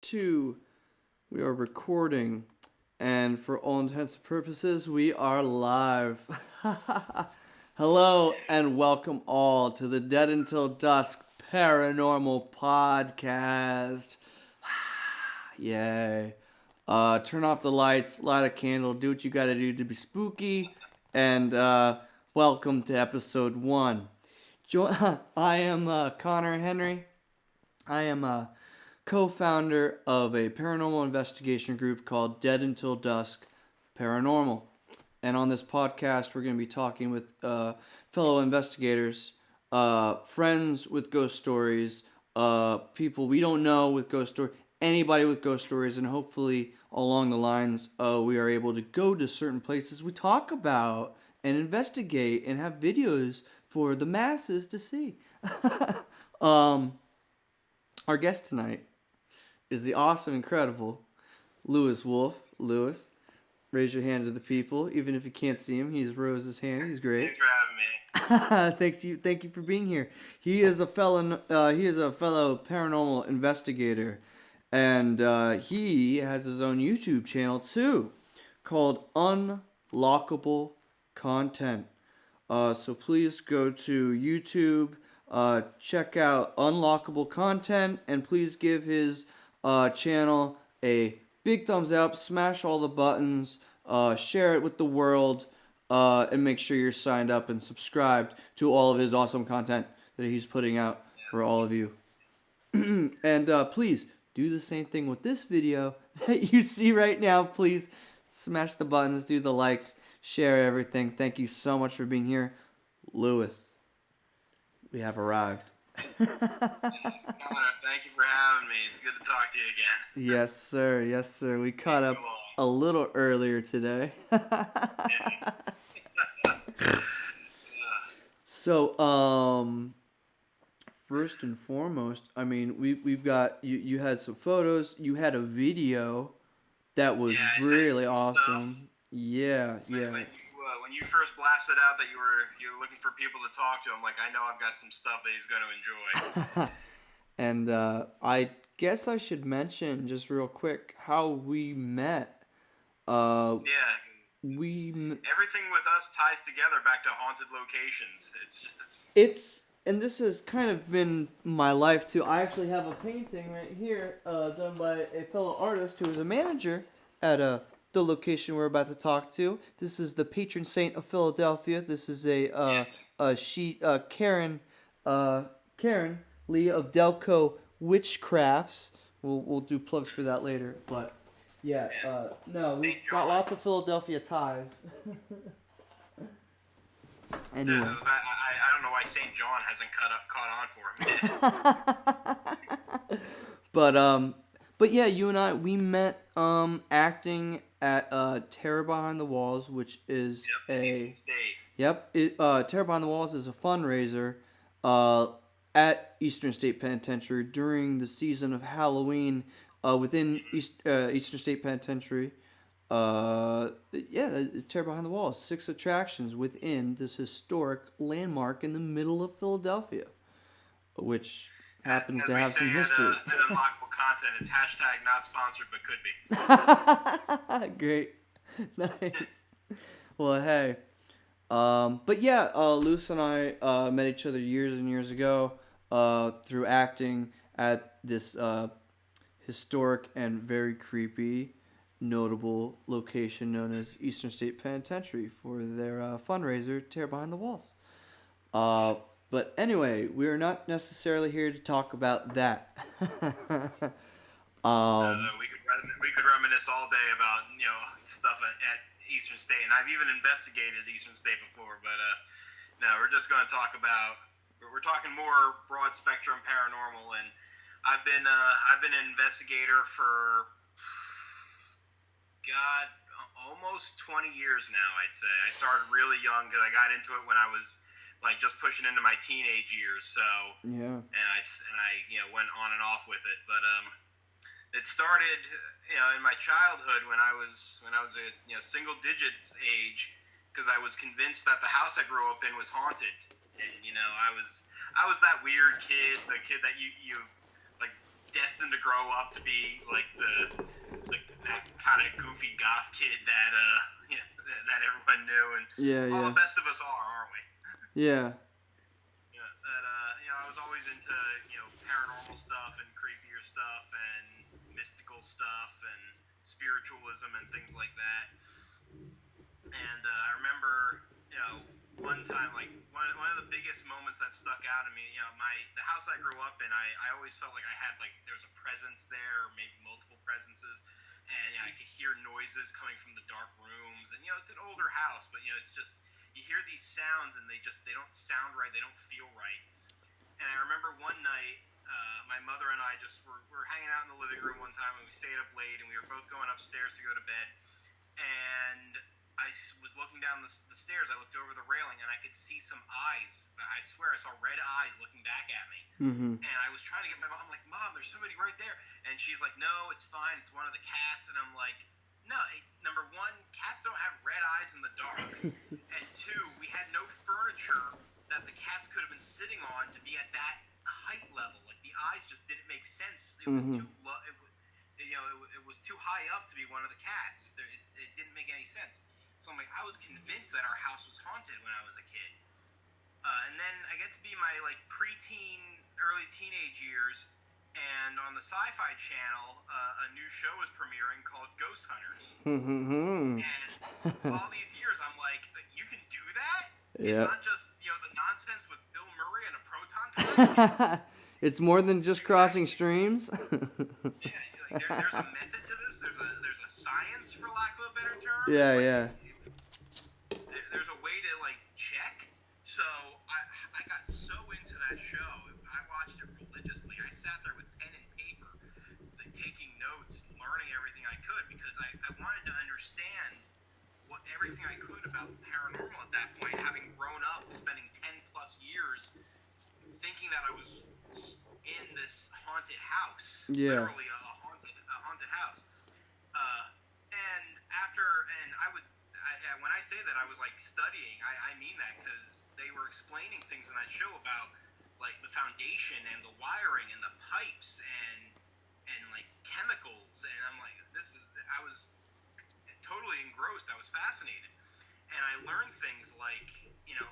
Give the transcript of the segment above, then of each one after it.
2. We are recording, and for all intents and purposes, we are live. Hello, and welcome all to the Dead Until Dusk Paranormal Podcast. Yay. Turn off the lights, light a candle, do what you gotta do to be spooky, and welcome to episode 1. I am Connor Henry. I am a co-founder of a paranormal investigation group called Dead Until Dusk Paranormal. And on this podcast, we're going to be talking with fellow investigators, friends with ghost stories, people we don't know with ghost stories, anybody with ghost stories, and hopefully along the lines, we are able to go to certain places we talk about and investigate and have videos for the masses to see. Our guest tonight is the awesome, incredible Lewis Wolf. Lewis, raise your hand to the people. Even if you can't see him, he's rose his hand. He's great. Thanks for having me. Thank you for being here. He is a fellow paranormal investigator, and he has his own YouTube channel too, called Unlockable Content. So please go to YouTube. Check out Unlockable Content, and please give his channel a big thumbs up, smash all the buttons, share it with the world, and make sure you're signed up and subscribed to all of his awesome content that he's putting out for all of you. And please do the same thing with this video that you see right now. Please smash the buttons, do the likes, share everything. Thank you so much for being here, Lewis. We have arrived. Thank you for having me. It's good to talk to you again. Yes, sir. Yes, sir. We caught up a little earlier today. So, first and foremost, I mean, we've got you had some photos. You had a video that was really awesome. Stuff. Yeah. When you first blasted out that you were looking for people to talk to, I'm like, I know I've got some stuff that he's going to enjoy. And I guess I should mention just real quick how we met. Everything with us ties together back to haunted locations. And this has kind of been my life too. I actually have a painting right here, done by a fellow artist who is a manager at the location we're about to talk to. This is the patron saint of Philadelphia. This is Karen Lee of Delco Witchcrafts. We'll do plugs for that later, but no, we've got lots of Philadelphia ties. Anyway. I don't know why St. John hasn't caught on for him. But yeah, you and I, we met acting at Terror Behind the Walls, which is Eastern State. Terror Behind the Walls is a fundraiser at Eastern State Penitentiary during the season of Halloween within Eastern State Penitentiary. It's Terror Behind the Walls. 6 attractions within this historic landmark in the middle of Philadelphia, which happens to have some history. At Unlockable Content, it's hashtag not sponsored, but could be. Great. Nice. Well, hey. Luce and I met each other years and years ago through acting at this historic and very creepy, notable location known as Eastern State Penitentiary for their fundraiser, Terror Behind the Walls. But anyway, we are not necessarily here to talk about that. We could reminisce all day about stuff at Eastern State, and I've even investigated Eastern State before. But no, we're just going to talk about. We're talking more broad spectrum paranormal, and I've been an investigator for almost 20 years now. I'd say I started really young because I got into it when I was just pushing into my teenage years. So yeah, and I went on and off with it, but it started in my childhood when I was a single digit age, because I was convinced that the house I grew up in was haunted, and I was that weird kid, the kid that you destined to grow up to be like that kind of goofy goth kid that that everyone knew, and all the best of us are, aren't we? Yeah. Yeah, that I was always into paranormal stuff and creepier stuff and mystical stuff and spiritualism and things like that. And I remember, one time, like one of the biggest moments that stuck out to me. The house I grew up in, I always felt like I had like there was a presence there, or maybe multiple presences, and I could hear noises coming from the dark rooms. And it's an older house, but it's just you hear these sounds and they don't sound right, they don't feel right. And I remember one night, my mother and I just were hanging out in the living room one time, and we stayed up late, and we were both going upstairs to go to bed. And I was looking down the stairs. I looked over the railing, and I could see some eyes. I swear, I saw red eyes looking back at me. Mm-hmm. And I was trying to get my mom. I'm like, Mom, there's somebody right there. And she's like, No, it's fine. It's one of the cats. And I'm like, No. Number one, cats don't have red eyes in the dark. And two, we had no furniture that the cats could have been sitting on to be at that height level. Like the eyes just didn't make sense. It was too low. It was too high up to be one of the cats. It didn't make any sense. So I'm like, I was convinced that our house was haunted when I was a kid. And then I get to be my like preteen, early teenage years, and on the Sci-Fi Channel, a new show is premiering called Ghost Hunters. And all these years, I'm like, you can do that? It's not just the nonsense with Bill Murray and a proton pack. It's more than just crossing streams. Yeah, like there's a method to this. There's a science, for lack of a better term. Yeah. There's a way to like check. So I got so into that show. I watched it religiously. I sat there with pen and paper, like taking notes, learning everything I could, because I wanted to understand everything I could about the paranormal at that point, having grown up, spending 10 plus years thinking that I was in this haunted house. Yeah. Literally a haunted house. When I say that I was like studying, I mean that, because they were explaining things in that show about like the foundation and the wiring and the pipes and like chemicals, and I'm like, I was totally engrossed. I was fascinated. And I learned things like,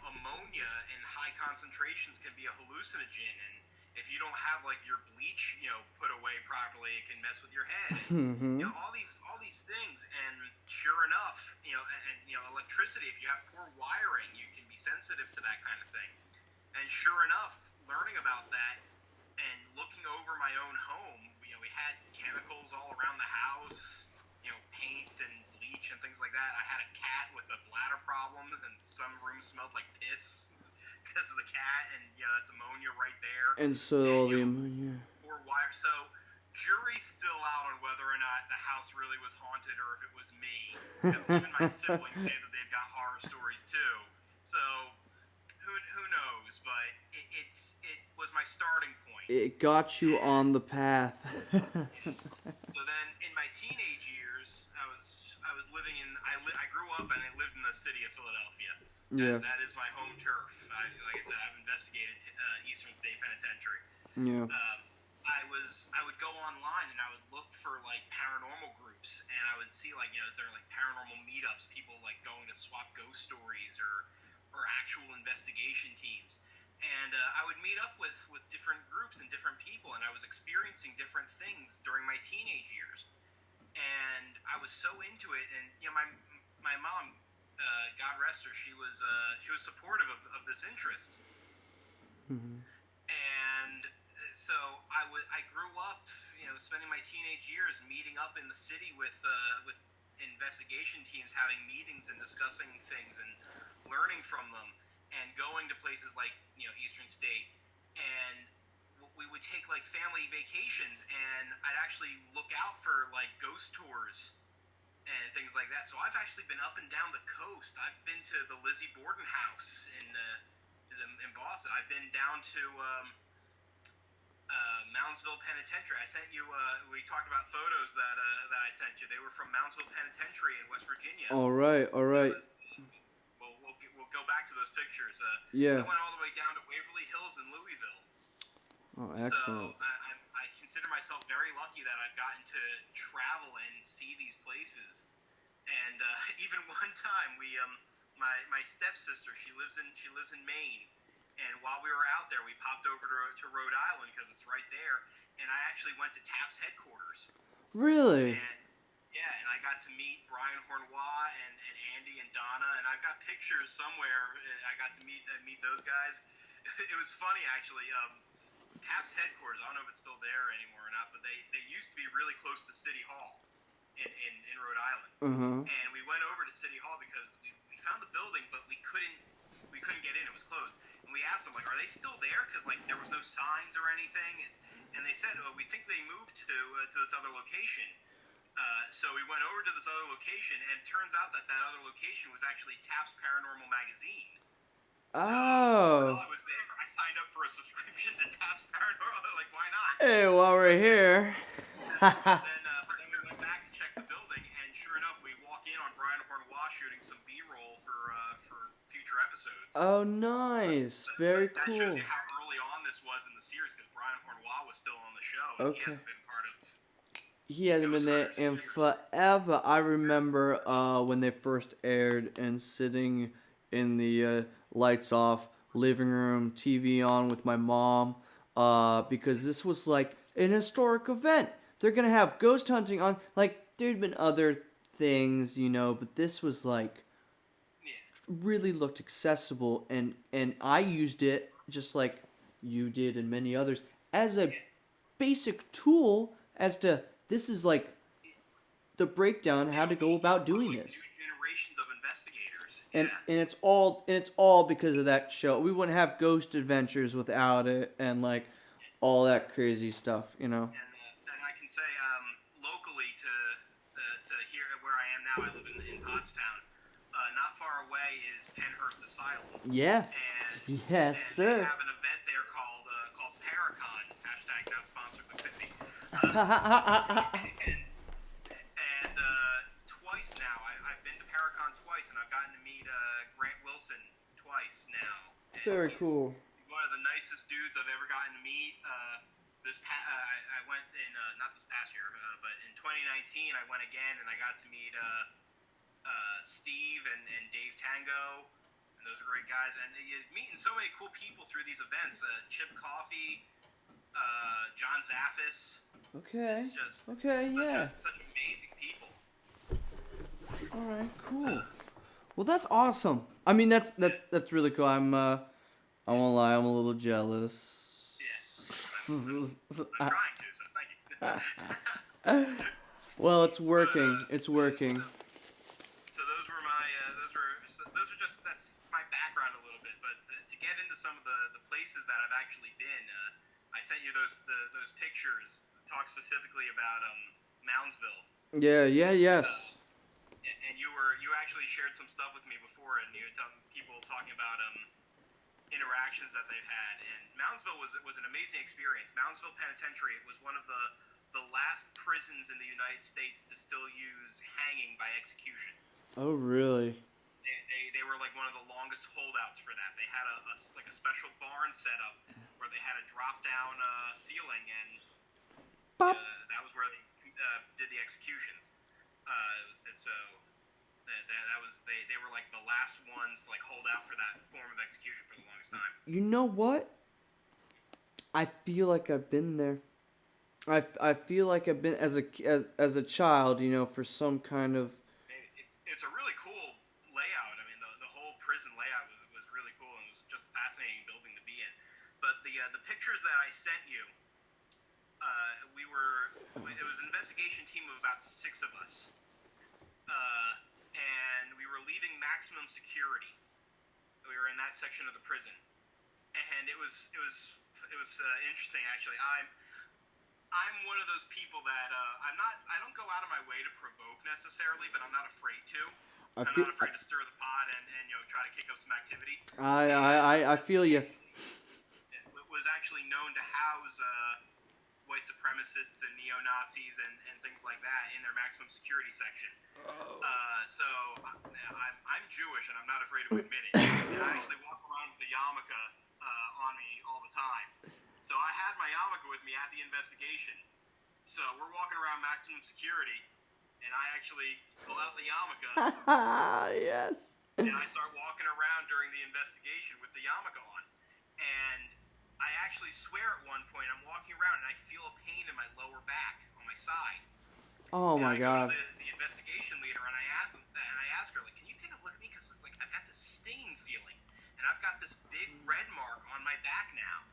ammonia in high concentrations can be a hallucinogen, and if you don't have like your bleach, put away properly, it can mess with your head. And, all these things, and sure enough, electricity. If you have poor wiring, you can be sensitive to that kind of thing. And sure enough, learning about that and looking over my own home, we had chemicals all around the house, paint and bleach and things like that. I had a cat with a bladder problem, and some rooms smelled like piss because of the cat, and that's ammonia right there. And so all the ammonia. Poor wire. So jury's still out on whether or not the house really was haunted or if it was me. Because even my siblings say that they've got horror stories too. So who knows? But it was my starting point. It got you on the path. So then, in my teenage years, I was living in. I grew up and I lived in the city of Philadelphia. That is my home turf. Like I said, I've investigated Eastern State Penitentiary. Yeah. I would go online and I would look for like paranormal groups, and I would see like is there like paranormal meetups, people like going to swap ghost stories or actual investigation teams. And I would meet up with different groups and different people, and I was experiencing different things during my teenage years. And I was so into it, and my mom, God rest her, she was supportive of this interest. Mm-hmm. And so I grew up, spending my teenage years meeting up in the city with investigation teams, having meetings and discussing things and learning from them, and going to places like Eastern State, and we would take like family vacations, and I'd actually look out for like ghost tours and things like that. So I've actually been up and down the coast. I've been to the Lizzie Borden house in Boston. I've been down to Moundsville Penitentiary. I sent you. We talked about photos that I sent you. They were from Moundsville Penitentiary in West Virginia. All right. We'll go back to those pictures. Yeah. I went all the way down to Waverly Hills in Louisville. Oh, excellent. So I consider myself very lucky that I've gotten to travel and see these places. And even one time, my stepsister, she lives in Maine, and while we were out there, we popped over to Rhode Island because it's right there. And I actually went to TAP's headquarters. Really? And yeah, and I got to meet Brian Hornois and Andy and Donna, and I've got pictures somewhere. I got to meet those guys. It was funny actually. TAP's headquarters, I don't know if it's still there anymore or not, but they used to be really close to City Hall in Rhode Island. Uh-huh. And we went over to City Hall because we found the building, but we couldn't get in. It was closed. And we asked them, like, are they still there? Because, like, there was no signs or anything. And they said, oh, we think they moved to this other location. So we went over to this other location, and it turns out that other location was actually TAP's Paranormal magazine. So while I was there, I signed up for a subscription to TAP's Paranormal. Like, why not? Hey, while we're here. Then we went back to check the building, and sure enough, we walk in on Brian Hornois shooting some B-roll for future episodes. Oh, nice. Very That cool. shows you how early on this was in the series, because Brian Hornois was still on the show, and he hasn't been part of. He hasn't been there in forever. I remember when they first aired and sitting in the lights off living room, TV on with my mom, because this was like an historic event. They're gonna have ghost hunting on. Like, there'd been other things, but this was like really looked accessible, and I used it just like you did and many others as a basic tool as to this is like the breakdown how to go about doing this. New generations of investigators. And it's all because of that show. We wouldn't have Ghost Adventures without it, and like all that crazy stuff, And I can say, locally to here where I am now, I live in Pottstown. Not far away is Penhurst Asylum. Yeah. And Yes, sir. They have an event there called Paracon. Hashtag not sponsored, but could be. And twice now, I've been to Paracon twice, and I've gotten to meet Grant Wilson twice now. And Very cool. One of the nicest dudes I've ever gotten to meet. I went in not this past year, but in 2019 I went again, and I got to meet Steve and Dave Tango, and those are great guys. And you're meeting so many cool people through these events. Chip Coffey, John Zaffis. Okay. It's just yeah. such amazing people. All right, cool. Well, that's awesome. I mean, that's really cool. I won't lie, I'm a little jealous. I'm trying to, so thank you. Well, it's working. It's working. So those are just that's my background a little bit. But to get into some of the places that I've actually been, I sent you those pictures that talk specifically about Moundsville. Yeah. Yes. And you actually shared some stuff with me before, and you were people talking about interactions that they've had. And Moundsville was an amazing experience. Moundsville Penitentiary was one of the last prisons in the United States to still use hanging by execution. Oh, really? They were like one of the longest holdouts for that. They had a special barn set up where they had a drop down ceiling, and that was where they did the executions. So that was they were like the last ones like hold out for that form of execution for the longest time. You know what? I feel like I've been there. I feel like I've been as a child, for some kind of. It's a really cool layout. I mean, the whole prison layout was really cool, and it was just a fascinating building to be in. But the pictures that I sent you, it was an investigation team of about 6 of us. And we were leaving maximum security. We were in that section of the prison, and it was interesting actually. I'm one of those people that I don't go out of my way to provoke necessarily, but I'm not afraid to. I'm not afraid to stir the pot and try to kick up some activity. I feel you. It was actually known to house white supremacists and neo-Nazis and things like that in their maximum security section. So I'm Jewish, and I'm not afraid to admit it. And I actually walk around with a yarmulke on me all the time. So I had my yarmulke with me at the investigation. So we're walking around maximum security, and I actually pull out the yarmulke, Yes. and I start walking around during the investigation with the yarmulke on. And I actually swear at one point I'm walking around and I feel a pain in my lower back on my side. Oh And my I God. go to the investigation leader and I ask her, like, can you take a look at me? Because it's like I've got this stinging feeling, and I've got this big red mark on my back now.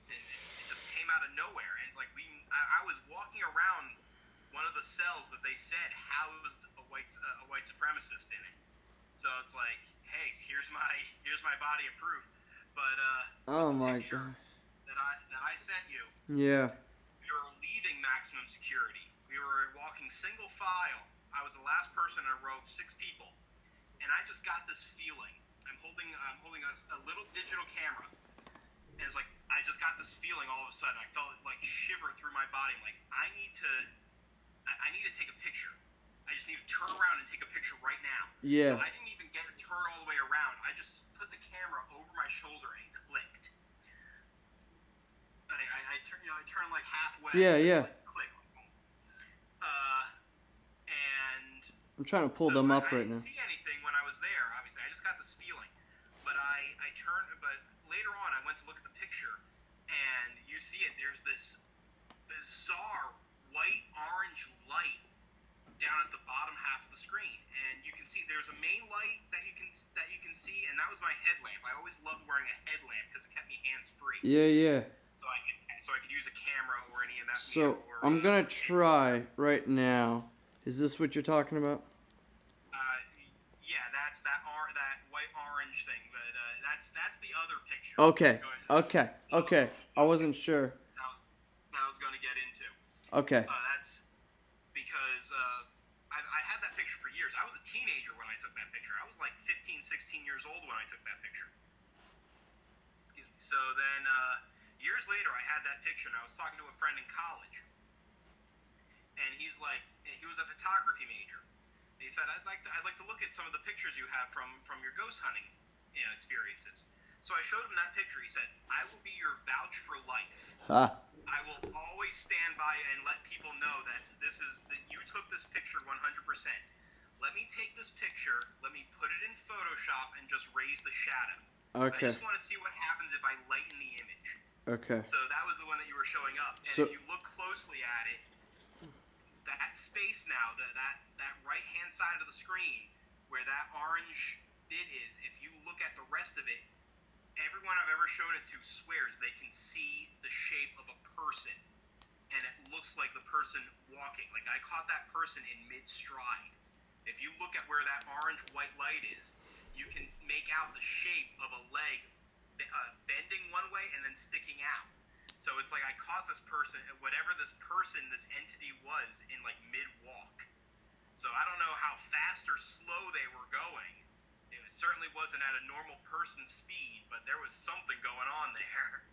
And it just came out of nowhere. And it's like I was walking around one of the cells that they said housed a white supremacist in it. So it's like, hey, here's my body of proof. But Oh the my picture God. that I sent you, Yeah. we were leaving maximum security. We were walking single file. I was the last person in a row of 6 people, and I just got this feeling. I'm holding a little digital camera. And it's like, I just got this feeling all of a sudden. I felt it like shiver through my body. I'm like, I need to take a picture. I just need to turn around and take a picture right now. Yeah. So I didn't even get to turn all the way around. I just put the camera over my shoulder and clicked. I turned like halfway. Yeah. Like, click. And I'm trying to pull them up right now. I didn't see anything when I was there. Obviously, I just got this feeling. But I turned. But later on, I went to look at the picture, and you see it. There's this bizarre white-orange light down at the bottom half of the screen, and you can see there's a main light that you can see, and that was my headlamp. I always loved wearing a headlamp because it kept me hands-free. Yeah. So I could use a camera or an EMF So meter. Or, I'm gonna try right now. Is this what you're talking about? Yeah, that's that white-orange thing, but that's the other picture. Okay. I wasn't sure. That I was going to get into. Okay. That's because I had that picture for years. I was a teenager when I took that picture. I was like 15, 16 years old when I took that picture. Excuse me. So then years later, I had that picture, and I was talking to a friend in college. And he was a photography major. And he said, I'd like to look at some of the pictures you have from your ghost hunting experiences. So I showed him that picture. He said, I will be your vouch for life. I will always stand by and let people know that you took this picture 100%. Let me take this picture, let me put it in Photoshop and just raise the shadow. Okay. I just want to see what happens if I lighten the image. Okay. So that was the one that you were showing up. And if you look closely at it, that space now, that right-hand side of the screen where that orange bit is, if you look at the rest of it, everyone I've ever shown it to swears they can see the shape of a person, and it looks like the person walking. Like I caught that person in mid-stride. If you look at where that orange-white light is, you can make out the shape of a leg bending one way and then sticking out. So it's like I caught this person, whatever this entity was, in like mid-walk. So I don't know how fast or slow they were going. It certainly wasn't at a normal person's speed, but there was something going on there.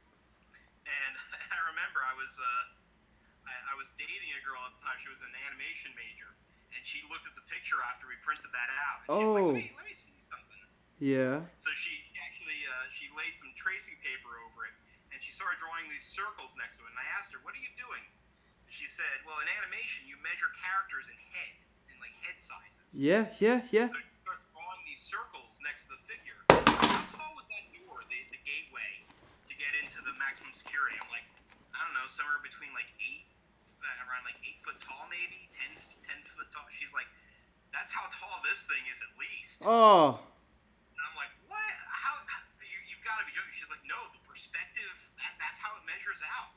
And I remember I was dating a girl at the time. She was an animation major, and she looked at the picture after we printed that out, and she's like, let me see something. Yeah. So she actually she laid some tracing paper over it, and she started drawing these circles next to it. And I asked her, "What are you doing?" And she said, "Well, in animation, you measure characters in head sizes." Yeah. So she starts drawing these circles next to the figure. How tall was that door, the gateway, to get into the maximum security? I'm like, I don't know, somewhere between like around like 8 foot tall, maybe 10 foot tall. She's like, that's how tall this thing is at least. Oh. And I'm like, what? How? You've got to be joking. She's like, no, the perspective, that's how it measures out.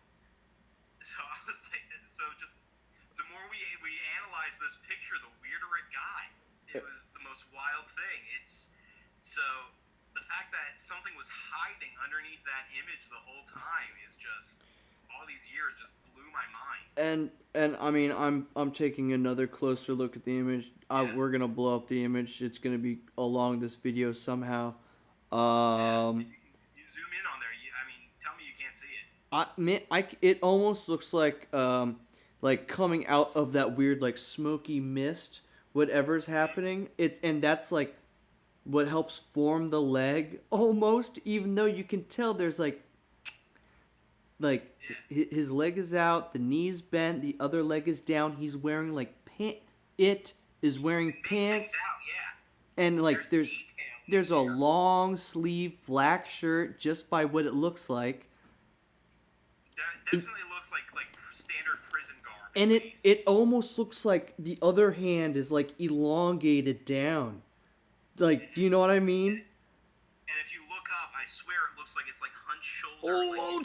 So I was like, so just the more we analyzed this picture, the weirder it got. It was the most wild thing. It's so the fact that something was hiding underneath that image the whole time is just, all these years just blew my mind. And I mean, I'm taking another closer look at the image. We're gonna blow up the image. It's gonna be along this video somehow. You zoom in on there. I mean, tell me you can't see it. It almost looks like coming out of that weird like smoky mist, whatever's happening. And that's like what helps form the leg almost, even though you can tell there's like Like his leg is out, the knee's bent, the other leg is down. He's wearing like It is wearing pants, Out, yeah. and like Detail there's a long sleeve black shirt just by what it looks like. Definitely looks like standard prison garb. And it almost looks like the other hand is like elongated down. Like, do you know what I mean? And if you look up, I swear it looks like it's like hunched shoulder. Oh,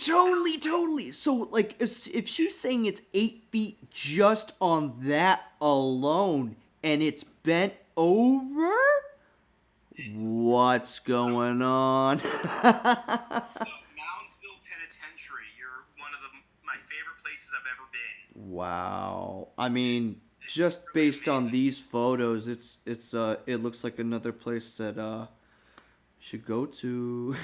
totally. So, like, if she's saying it's 8 feet just on that alone, and it's bent over, what's going on? So, Moundsville Penitentiary, you're one of my favorite places I've ever been. Wow. I mean, just really based on amazing. these photos, it looks like another place that should go to.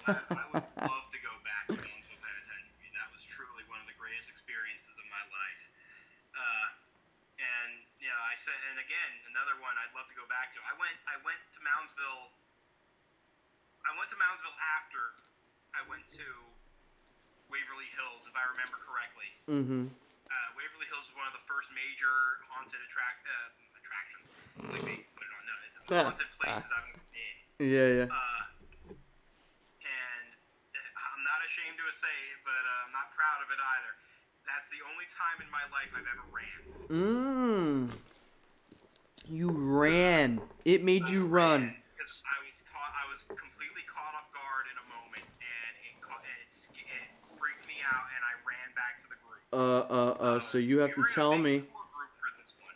I would love to go back to Moundsville Penitentiary. That was truly one of the greatest experiences of my life. And yeah, I said, and again, another one I'd love to go back to. I went to Moundsville. I went to Moundsville after I went to Waverly Hills, if I remember correctly. Mm-hmm. Waverly Hills was one of the first major haunted attractions. Like they put it on, no, it's haunted places I've been. Yeah. And I'm not ashamed to say it, but I'm not proud of it either. That's the only time in my life I've ever ran. You ran. It made you run. Because I was completely caught off guard in a moment, and it freaked me out, and I ran back to the group. So you have to tell me. Tour group for this one.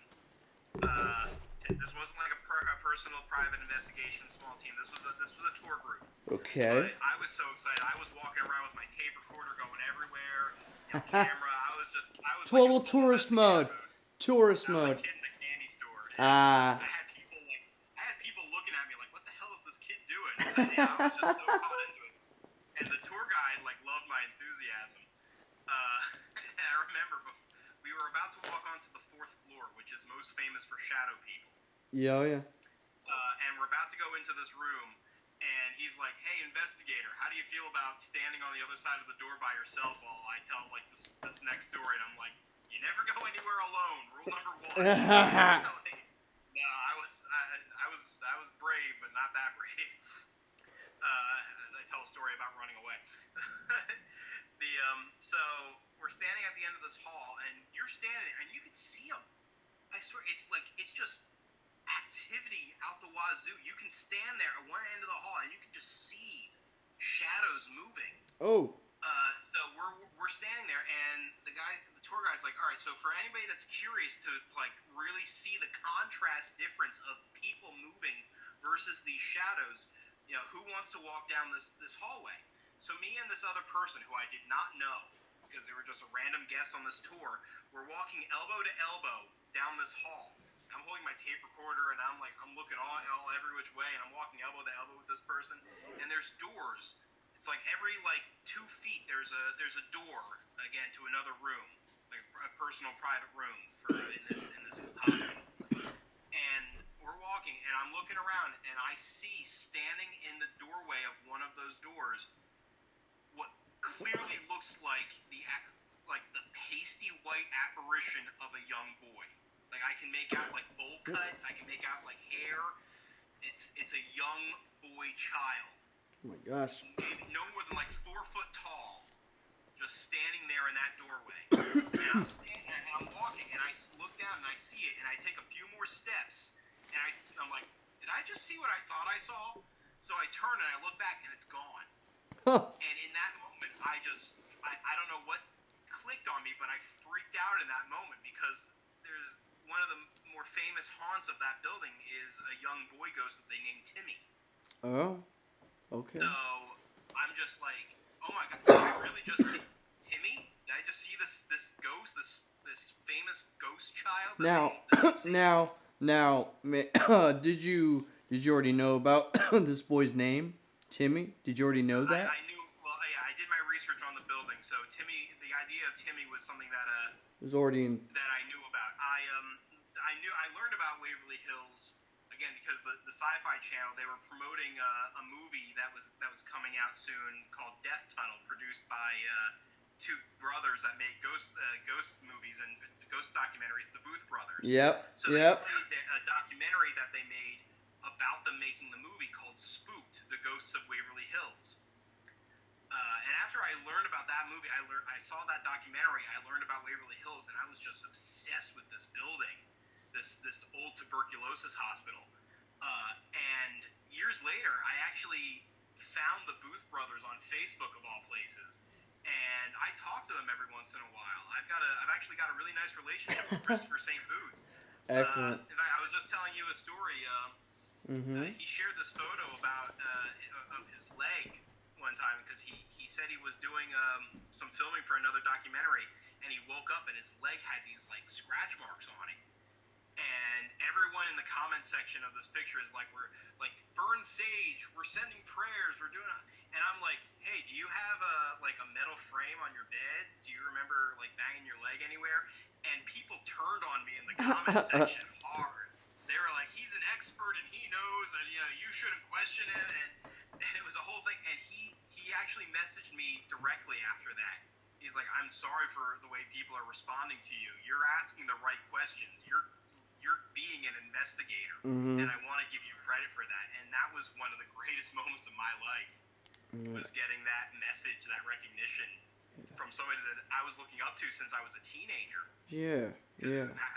This wasn't like a personal private investigation small team. This was a tour group. Okay. But I was so excited. I was walking around with my tape recorder going everywhere. Camera. I was Total like tourist mode. Tourist mode. I was a kid in a candy store. Ah. I had people looking at me like, what the hell is this kid doing? And I was just so caught into it. And the tour guide loved my enthusiasm. And I remember we were about to walk onto the 4th floor, which is most famous for shadow people. Yeah. And we're about to go into this room, and he's like, "Hey, investigator, how do you feel about standing on the other side of the door by yourself while I tell this next story?" And I'm like, "You never go anywhere alone. Rule number 1." No, I was brave, but not that brave. As I tell a story about running away. So we're standing at the end of this hall, and you're standing there, and you can see them. I swear, it's just activity out the wazoo. You can stand there at one end of the hall, and you can just see shadows moving. Oh. So we're standing there, and the tour guide's like, "All right, so for anybody that's curious to really see the contrast difference of people moving versus these shadows, who wants to walk down this hallway?" So me and this other person who I did not know, because they were just a random guest on this tour, we're walking elbow to elbow down this hall. I'm holding my tape recorder, and I'm looking all every which way, and I'm walking elbow to elbow with this person, and there's doors. It's like every 2 feet there's a door again to another room, like a personal private room in this hospital. And we're walking, and I'm looking around, and I see standing in the doorway of one of those doors what clearly looks like the pasty white apparition of a young boy. Like I can make out bowl cut, I can make out hair. It's a young boy child. Oh my gosh. Maybe no more than 4 foot tall, just standing there in that doorway. And I'm standing there, and I'm walking, and I look down, and I see it, and I take a few more steps, and I'm like, did I just see what I thought I saw? So I turn and I look back, and it's gone. And in that moment, I don't know what clicked on me, but I freaked out in that moment because there's one of the more famous haunts of that building is a young boy ghost that they named Timmy. Oh, okay. So I'm just like, oh my god, did I really just see Timmy? Did I just see this ghost, this famous ghost child? Now, did you already know about this boy's name, Timmy? Did you already know that? I knew. Well, yeah, I did my research on the building. So Timmy, the idea of Timmy was something that It was already in. that I knew about. I learned about Waverly Hills again because the Sci-Fi Channel, they were promoting a movie that was coming out soon called Death Tunnel, produced by two brothers that make ghost movies and ghost documentaries, the Booth brothers. Yep. So Yep. they made a documentary that they made about them making the movie called Spooked: The Ghosts of Waverly Hills. And after I learned about that movie, I saw that documentary. I learned about Waverly Hills, and I was just obsessed with this building, this old tuberculosis hospital. And years later, I actually found the Booth brothers on Facebook of all places, and I talk to them every once in a while. I've actually got a really nice relationship with Christopher St. Booth. Excellent. In fact, I was just telling you a story. He shared this photo about of his leg one time because he said he was doing some filming for another documentary, and he woke up and his leg had these like scratch marks on it. And everyone in the comment section of this picture is like, we're like, burn sage, we're sending prayers, we're doing it. And I'm like, hey, do you have a metal frame on your bed? Do you remember like banging your leg anywhere? And people turned on me in the comment section hard. They were like, he's an expert and he knows, and you shouldn't question it. And it was a whole thing. And he actually messaged me directly after that. He's like, I'm sorry for the way people are responding to you. You're asking the right questions. You're being an investigator, and I want to give you credit for that. And that was one of the greatest moments of my life, was getting that message, that recognition from somebody that I was looking up to since I was a teenager. Yeah.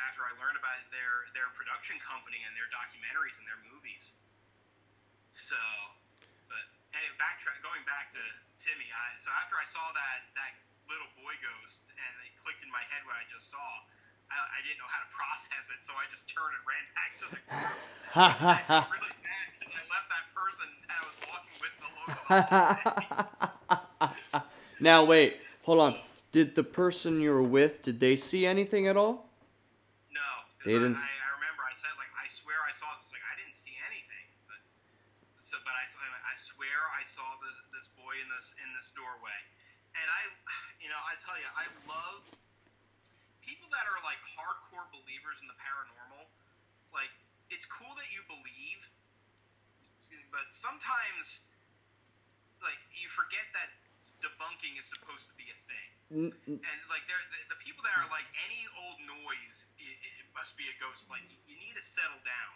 After I learned about their production company and their documentaries and their movies. So, but anyway, going back to Timmy. So after I saw that little boy ghost, and it clicked in my head what I just saw, I didn't know how to process it, so I just turned and ran back to the group. I felt really bad because I left that person that I was walking with alone. Now wait, hold on. Did the person you were with, did they see anything at all? No, they didn't. I remember I said like, I swear I saw this. Like, I didn't see anything, but I swear I saw this boy in this doorway, and I tell you, I love people that are like hardcore believers in the paranormal. Like, it's cool that you believe, but sometimes like you forget that debunking is supposed to be a thing. And like the people that are like, any old noise it must be a ghost. Like, you need to settle down.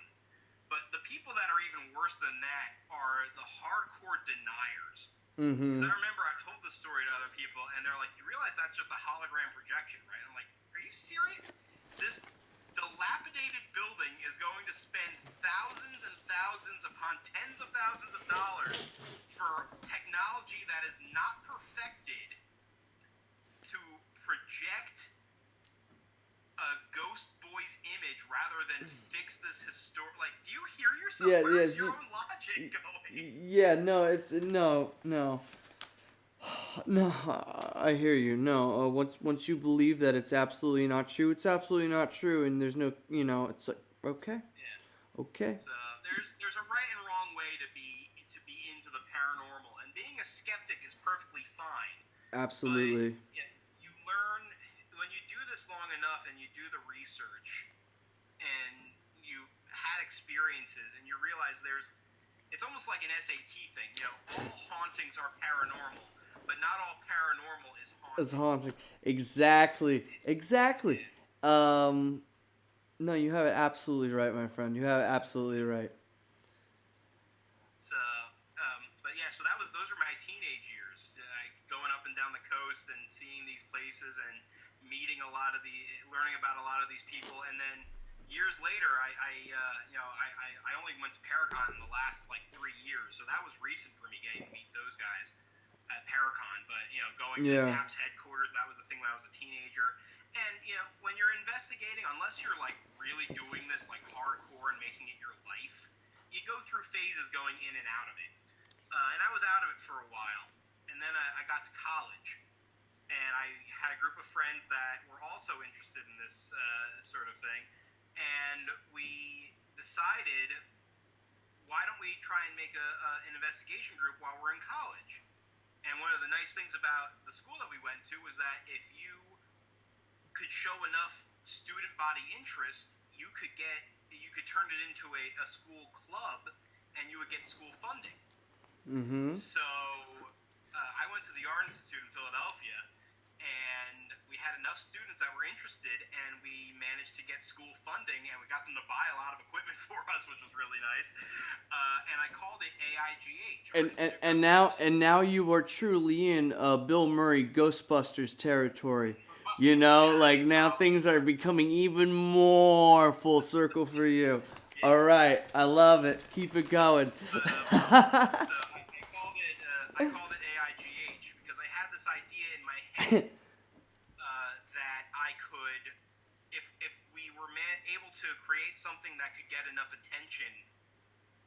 But the people that are even worse than that are the hardcore deniers. Because I remember I told this story to other people, and they're like, you realize that's just a hologram projection, right? I'm like, are you serious? This dilapidated building is going to spend thousands and thousands upon tens of thousands of dollars for technology that is not perfected to project a ghost boy's image rather than fix this historic. Like, do you hear yourself? Where's your own logic going? Yeah, no, no, I hear you. No, once you believe that it's absolutely not true, it's absolutely not true, and there's no, it's like, okay, okay. So there's a right and wrong way to be into the paranormal, and being a skeptic is perfectly fine. Absolutely. But, you learn when you do this long enough, and you do the research, and you've had experiences, and you realize it's almost like an SAT thing. All hauntings are paranormal, but not all paranormal is haunting. It's haunting. Exactly. No, you have it absolutely right, my friend. You have it absolutely right. So, so those were my teenage years, going up and down the coast and seeing these places and meeting learning about a lot of these people, and then years later, I only went to Paracon in the last like 3 years, so that was recent for me getting to meet those guys at Paracon. But going to TAP's headquarters, that was the thing when I was a teenager. And when you're investigating, unless you're like really doing this like hardcore and making it your life, you go through phases going in and out of it. And I was out of it for a while, and then I got to college, and I had a group of friends that were also interested in this sort of thing. And we decided, why don't we try and make an investigation group while we're in college? And one of the nice things about the school that we went to was that if you could show enough student body interest, you could turn it into a school club, and you would get school funding. So I went to the Art Institute in Philadelphia, and we had enough students that were interested, and we managed to get school funding, and we got them to buy a lot of equipment for us, which was really nice. And I called it AIGH. And now you are truly in Bill Murray Ghostbusters territory. You know, like now things are becoming even more full circle for you. Yeah. All right, I love it. Keep it going. So I called it AIGH because I had this idea in my head that I could, if we were able to create something that could get enough attention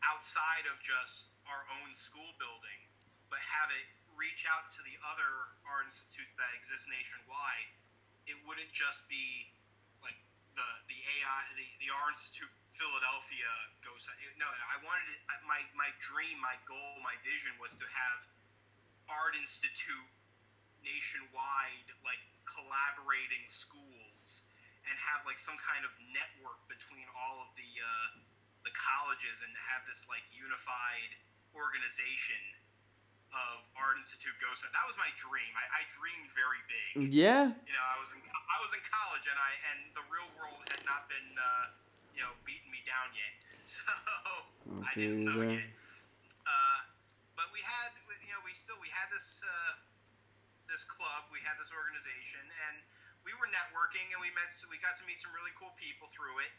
outside of just our own school building, but have it reach out to the other art institutes that exist nationwide, it wouldn't just be like the Art Institute Philadelphia goes. No, I wanted it. My dream, my goal, my vision was to have Art Institute nationwide, like collaborating schools, and have like some kind of network between all of the colleges, and have this like unified organization of Art Institute Ghost. That was my dream. I dreamed very big. Yeah. You know, I was in college, and the real world had not been beating me down yet. So I didn't know yet. But we had this club, we had this organization, and we were networking, and we got to meet some really cool people through it.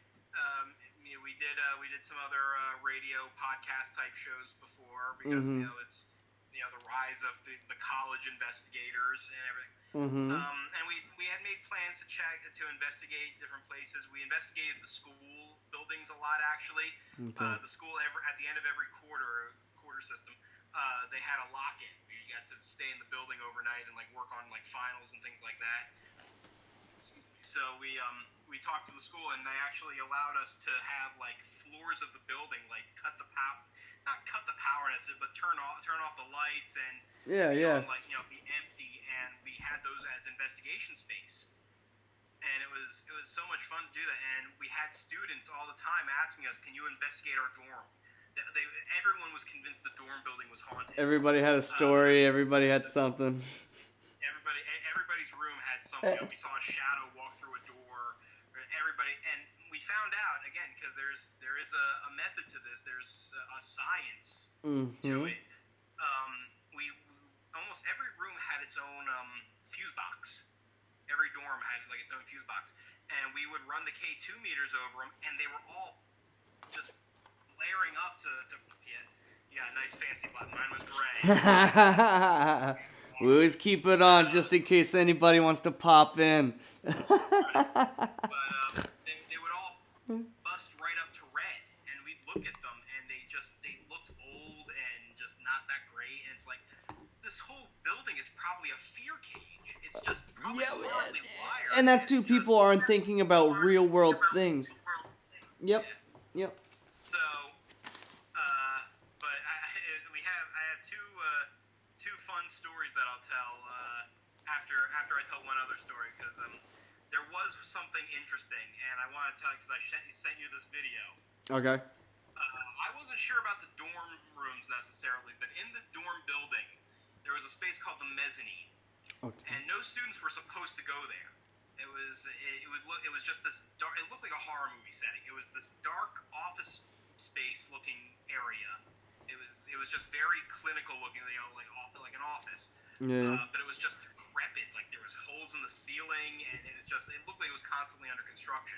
We did some other radio podcast type shows before, because it's the rise of the college investigators and everything. And we had made plans to investigate different places. We investigated the school buildings a lot, actually. Okay. The school at the end of every quarter system, they had a lock-in. We got to stay in the building overnight and like work on like finals and things like that. So we talked to the school, and they actually allowed us to have like floors of the building, like not cut the power necessarily, but turn off the lights and be empty, and we had those as investigation space. And it was so much fun to do that, and we had students all the time asking us, "Can you investigate our dorm?" Everyone was convinced the dorm building was haunted. Everybody had a story. Everybody had something. Everybody's room had something. We saw a shadow walk through a door. And we found out again, because there is a method to this. There's a science to it. We almost every room had its own fuse box. Every dorm had like its own fuse box, and we would run the K2 meters over them, and they were all just layering up to nice fancy black. Mine was gray. We always keep it on just in case anybody wants to pop in. But they would all bust right up to red, and we'd look at them, and they looked old and just not that great. And it's like, this whole building is probably a fear cage. It's just probably horribly wired. And that's too. People aren't thinking about real world things. Yep. Yeah. Yep. So, but I have two fun stories that I'll tell after I tell one other story, because there was something interesting, and I want to tell you because I sent you this video. Okay. I wasn't sure about the dorm rooms necessarily, but in the dorm building, there was a space called the mezzanine, and no students were supposed to go there. It was just this dark. It looked like a horror movie setting. It was this dark office space looking area. It was just very clinical looking, like an office. Yeah. But it was just decrepit. Like there was holes in the ceiling, and it looked like it was constantly under construction.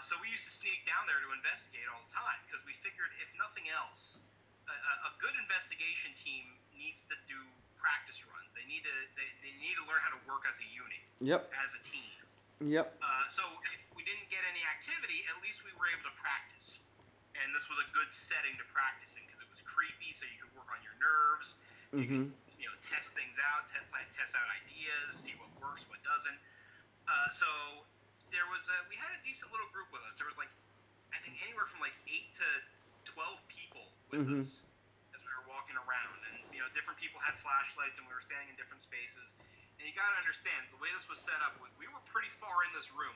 So we used to sneak down there to investigate all the time, because we figured, if nothing else, a good investigation team needs to do practice runs. They need to learn how to work as a unit. Yep. As a team. Yep. So if we didn't get any activity, at least we were able to practice. And this was a good setting to practice in, because it was creepy, so you could work on your nerves. You could, test things out, test out ideas, see what works, what doesn't. So we had a decent little group with us. There was I think anywhere from 8 to 12 people with us as we were walking around, and different people had flashlights, and we were standing in different spaces. And you got to understand, the way this was set up, we were pretty far in this room.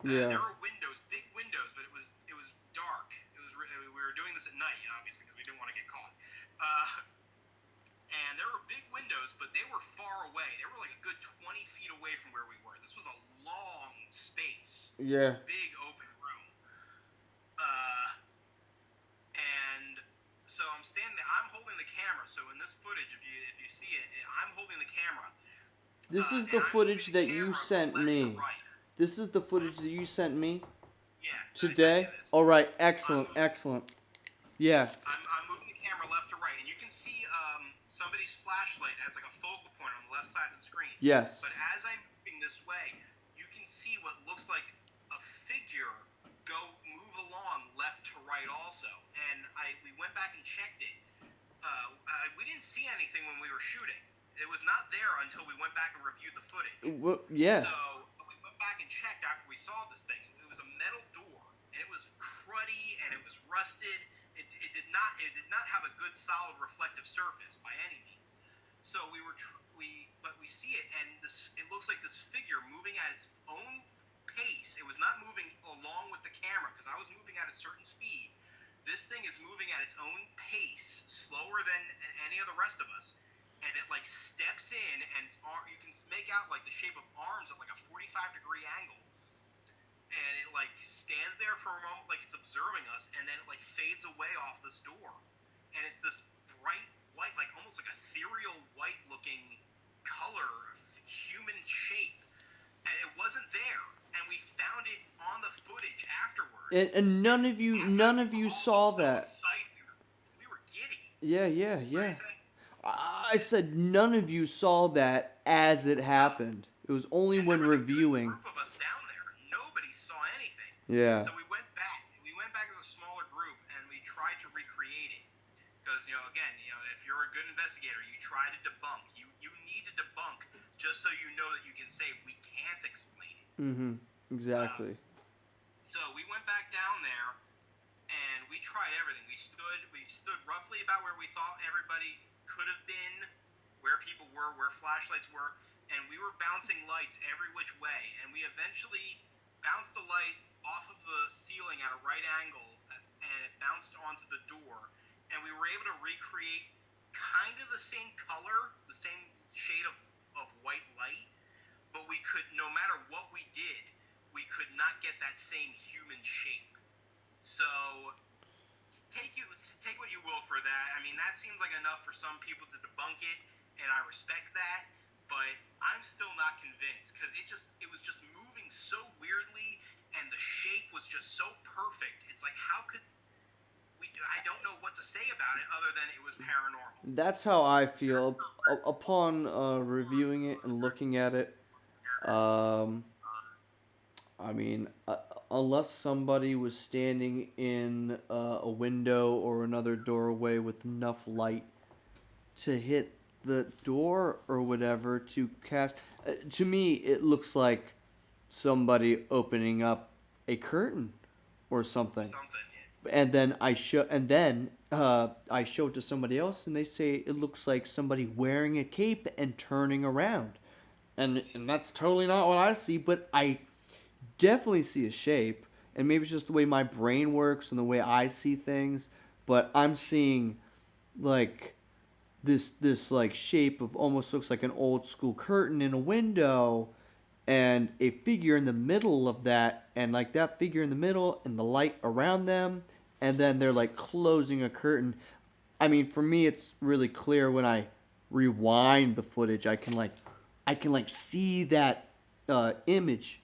There were windows, big windows, but it was dark. We were doing this at night, obviously, because we didn't want to get caught. and there were big windows, but they were far away. They were like a good 20 feet away from where we were. This was a long space, Yeah. big open room. Uh, and so I'm standing there. I'm holding the camera. So in this footage, if you see it, I'm holding the camera. This is And the I'm footage moving the that you camera from sent left to me. right. This is the footage that you sent me Yeah. today. I sent you this. All right, excellent, excellent. Yeah. I'm moving the camera left to right, and you can see somebody's flashlight has like a focal point on the left side of the screen. Yes. But as I'm moving this way, you can see what looks like a figure move along left to right also. And we went back and checked it. We didn't see anything when we were shooting. It was not there until we went back and reviewed the footage. Well, yeah. So we went back and checked after we saw this thing. It was a metal door, and it was cruddy and it was rusted. It did not have a good solid reflective surface by any means. So we see it, and it looks like this figure moving at its own pace. It was not moving along with the camera because I was moving at a certain speed. This thing is moving at its own pace, slower than any of the rest of us, and it like steps in, and you can make out like the shape of arms at like a 45-degree angle. And it like stands there for a moment like it's observing us, and then it like fades away off this door. And it's this bright white, like almost like ethereal white looking color, human shape. And it wasn't there. And we found it on the footage afterwards. And none of you saw that. We were giddy. Yeah. I said none of you saw that as it happened. It was only when reviewing. There was a group of us down there. Nobody saw anything. Yeah. So we went back. We went back as a smaller group, and we tried to recreate it. Because, again, if you're a good investigator, you try to debunk. You need to debunk just so you know that you can say, we can't explain it. Mm-hmm. Exactly. So we went back down there, and we tried everything. We stood roughly about where we thought everybody could have been, where people were, where flashlights were, and we were bouncing lights every which way. And we eventually bounced the light off of the ceiling at a right angle, and it bounced onto the door. And we were able to recreate kind of the same color, the same shade of white light, but we could, no matter what we did, we could not get that same human shape. So take what you will for that. I mean, that seems like enough for some people to debunk it, and I respect that, but I'm still not convinced because it was just moving so weirdly, and the shape was just so perfect. It's like, how could I don't know what to say about it other than it was paranormal. That's how I feel upon reviewing it and looking at it. I mean, unless somebody was standing in a window or another doorway with enough light to hit the door or whatever to cast, to me it looks like somebody opening up a curtain or something. And then I show it to somebody else, and they say it looks like somebody wearing a cape and turning around, and that's totally not what I see. But I definitely see a shape, and maybe it's just the way my brain works and the way I see things. But I'm seeing like this like shape of almost looks like an old school curtain in a window, and a figure in the middle of that, and like that figure in the middle and the light around them, and then they're like closing a curtain. I mean, for me it's really clear when I rewind the footage. I can see that image,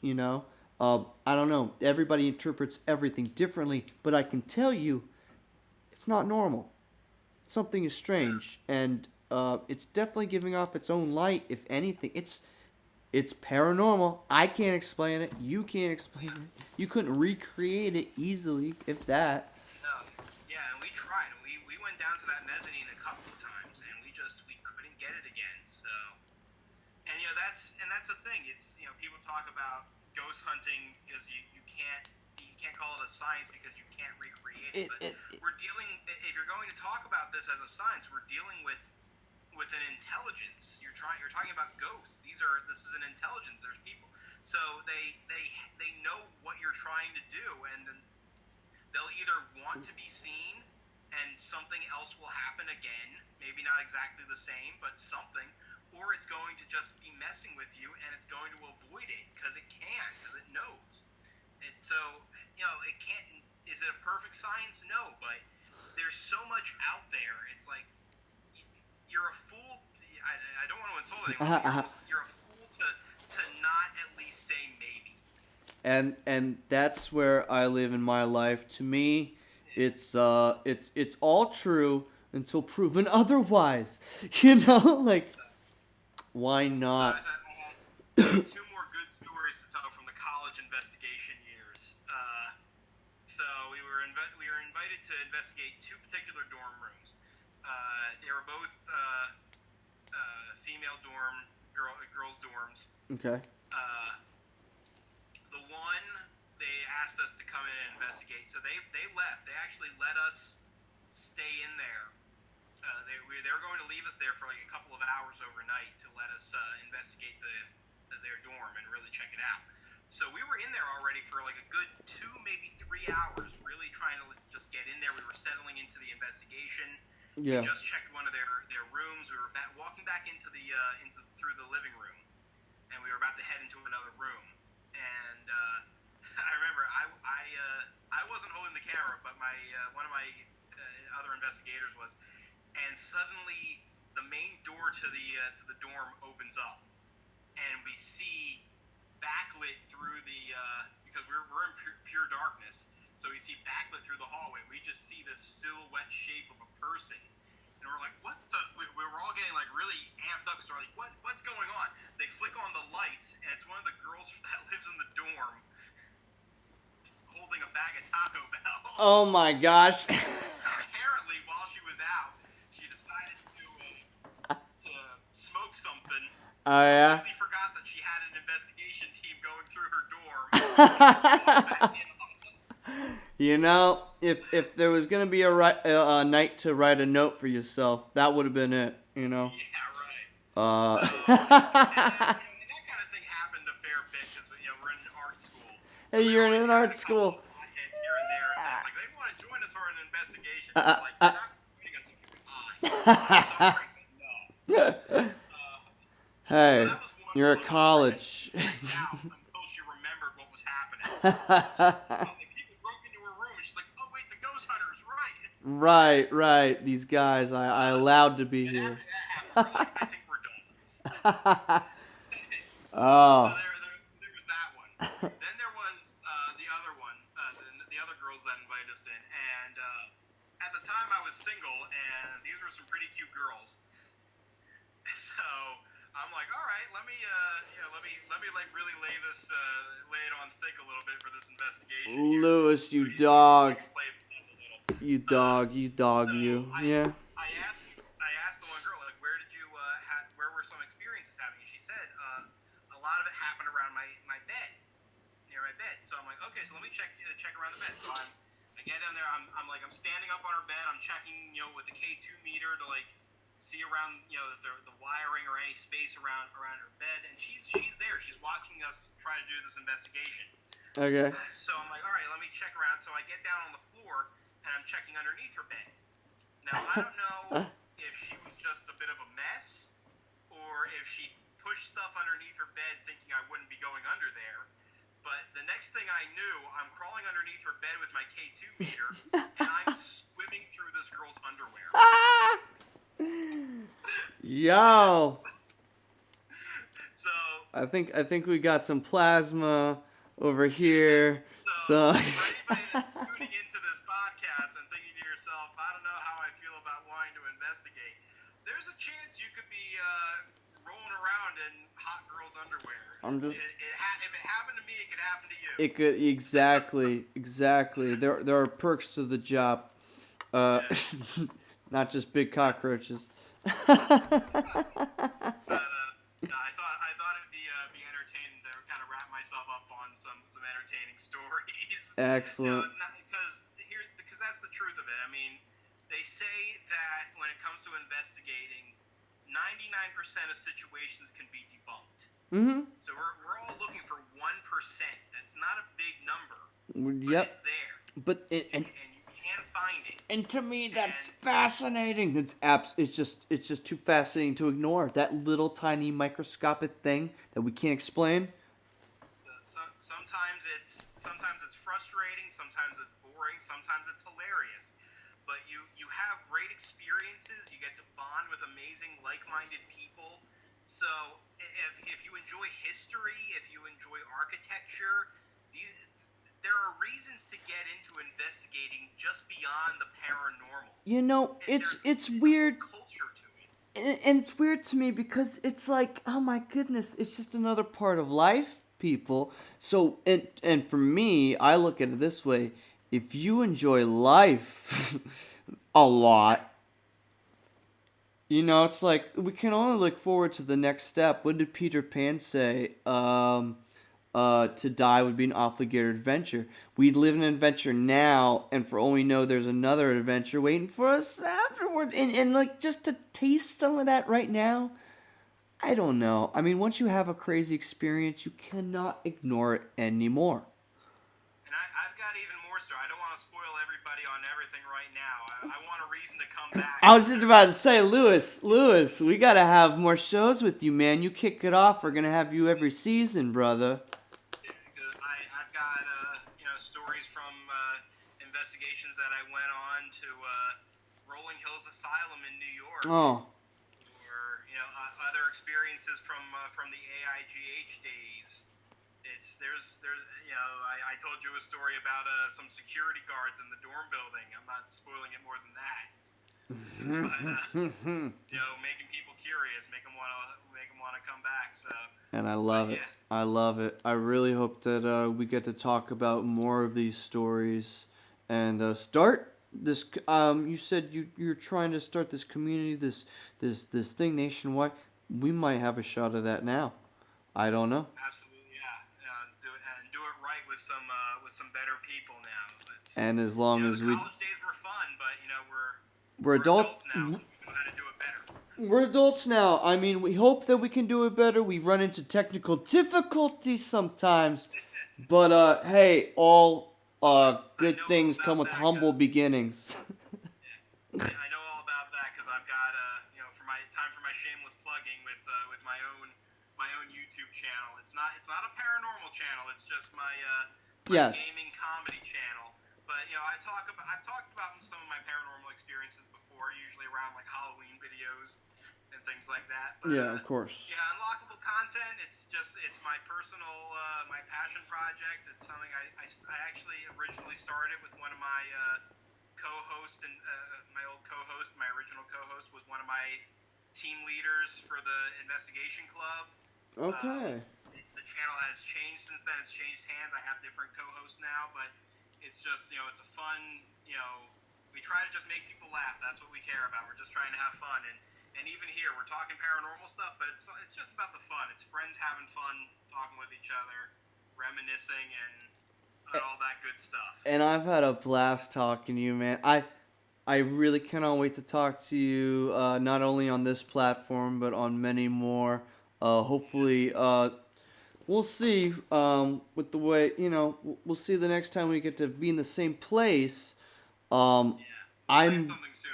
I don't know, everybody interprets everything differently, but I can tell you it's not normal. Something is strange, and it's definitely giving off its own light. If anything, it's paranormal. I can't explain it. You can't explain it. You couldn't recreate it easily, if that. No. Yeah, and we tried. We went down to that mezzanine a couple of times, and we couldn't get it again. So, and that's the thing. It's people talk about ghost hunting because you can't call it a science because you can't recreate it. But we're dealing. If you're going to talk about this as a science, we're dealing with an intelligence. You're talking about ghosts. This is an intelligence. There's people. So they know what you're trying to do, and then they'll either want to be seen and something else will happen again. Maybe not exactly the same, but something. Or it's going to just be messing with you, and it's going to avoid it because it can, because it knows. And so, it can't. Is it a perfect science? No, but there's so much out there. It's like you're a fool. I don't want to insult anyone. But you're a fool to not at least say maybe. And that's where I live in my life. To me, it's all true until proven otherwise. Like, why not? I had two more good stories to tell from the college investigation years. So we were invited to investigate two particular dorm rooms. They were both female girls' dorms. Okay. The one they asked us to come in and investigate, so they left. They actually let us stay in there. They were going to leave us there for like a couple of hours overnight to let us investigate their dorm and really check it out. So we were in there already for like a good 2, maybe 3 hours, really trying to just get in there. We were settling into the investigation. Yeah. We just checked one of their rooms. We were walking back into through the living room, and we were about to head into another room. And I remember I wasn't holding the camera, but one of my other investigators was. And suddenly, the main door to the dorm opens up, and we see backlit through because we're in pure darkness. So we see backlit through the hallway. We just see this silhouette shape of a person, and we're like, "What the?" We were all getting like really amped up. So we're like, "What's going on?" They flick on the lights, and it's one of the girls that lives in the dorm holding a bag of Taco Bell. Oh my gosh. Apparently, while she was out, she decided to smoke something. Oh yeah. Completely forgot that she had an investigation team going through her dorm. If there was gonna be a night to write a note for yourself, that would have been it. Yeah, right. Uh. That kind of thing happened a fair bit because we're in art school. So Hey, you're in always an had art a couple school. of hotheads here and there, and like they want to join us for an investigation. Like, you're not putting us in your eye. Sorry, but no. Hey, So that was one you're at one college. out until she remembered what was happening. Like, people broke into her room, and she's like, "Oh wait, the ghost hunter's right." Right. These guys, I allowed to be And here. after that happened, we're like, I think we're done. Oh. So there was that one. Then there was the other one, the other girls that invited us in, and at the time I was single, and these were some pretty cute girls. So I'm like, all right, let me like really lay it on thick a little bit for this investigation. Lewis, Here. you dog. Play with them a little. You dog. Yeah. I asked the one girl, like, where were some experiences happening? And she said a lot of it happened around my bed, near my bed. So I'm like, okay, so let me check around the bed. So I get down there. I'm standing up on her bed. I'm checking with the K2 meter to like see around if the wiring or any space around her bed. And she's there. She's watching us try to do this investigation. Okay. So I'm like, all right, let me check around. So I get down on the floor and I'm checking underneath her bed. Now I don't know if she was just a bit of a mess or if she pushed stuff underneath her bed thinking I wouldn't be going under there. But the next thing I knew, I'm crawling underneath her bed with my K2 meter and I'm swimming through this girl's underwear. Yo. So I think we got some plasma over here. So. For anybody that's tuning into this podcast and thinking to yourself, I don't know how I feel about wanting to investigate, there's a chance you could be rolling around in hot girls' underwear. If it happened to me, it could happen to you. It could exactly. There are perks to the job. Not just big cockroaches. But, I thought it'd be entertaining to kind of wrap myself up on some entertaining stories. Excellent. Because that's the truth of it. I mean, they say that when it comes to investigating, 99% of situations can be debunked. Mm-hmm. So we're all looking for 1%. That's not a big number. Yep. But it's there. But and you can find it. And to me, that's fascinating. It's just too fascinating to ignore. That little tiny microscopic thing that we can't explain. Sometimes it's frustrating, sometimes it's boring, sometimes it's hilarious. But you have great experiences. You get to bond with amazing, like-minded people. So if you enjoy history, if you enjoy architecture, there are reasons to get into investigating just beyond the paranormal. You know, it's weird. Culture to it. And it's weird to me because it's like, oh my goodness, it's just another part of life, people. So, and for me, I look at it this way: if you enjoy life a lot, you know, it's like we can only look forward to the next step. What did Peter Pan say? To die would be an obligated adventure. We live in an adventure now, and for all we know, there's another adventure waiting for us afterward. And like, just to taste some of that right now, I don't know. I mean, once you have a crazy experience, you cannot ignore it anymore. And I've got even more story. I don't want to spoil everybody on everything right now. I want a reason to come back. I was just about to say, Lewis, we gotta have more shows with you, man. You kick it off. We're gonna have you every season, brother. I've got stories from investigations that I went on to Rolling Hills Asylum in New York. Oh. Or other experiences from the AIGH days. I told you a story about some security guards in the dorm building. I'm not spoiling it more than that. But making people curious, make them want to come back. So. And I love it. I love it. I really hope that we get to talk about more of these stories and start this. You said you're trying to start this community, this thing nationwide. We might have a shot of that now. I don't know. Absolutely, yeah. Do it right with some better people now. And as long as we. College days were fun, but we're adults now, so we know how to do it better. We're adults now. I mean, we hope that we can do it better. We run into technical difficulties sometimes, but hey, all good things come with humble beginnings. I know all about that because I've got for my shameless plugging with my own YouTube channel. It's not a paranormal channel. It's just my yes. gaming comedy channel. But I've talked about some of my paranormal experiences before, usually around like Halloween videos and things like that. But, yeah, of course. Yeah, unlockable content. It's my personal my passion project. It's something I actually originally started with one of my co-hosts and my old co-host, my original co-host was one of my team leaders for the investigation club. Okay. The channel has changed since then. It's changed hands. I have different co-hosts now, but it's just, it's a fun, we try to just make people laugh. That's what we care about. We're just trying to have fun. And even here, we're talking paranormal stuff, but it's just about the fun. It's friends having fun, talking with each other, reminiscing, and all that good stuff. And I've had a blast talking to you, man. I really cannot wait to talk to you, not only on this platform, but on many more. Hopefully, we'll see with the way, we'll see the next time we get to be in the same place. I'm something soon.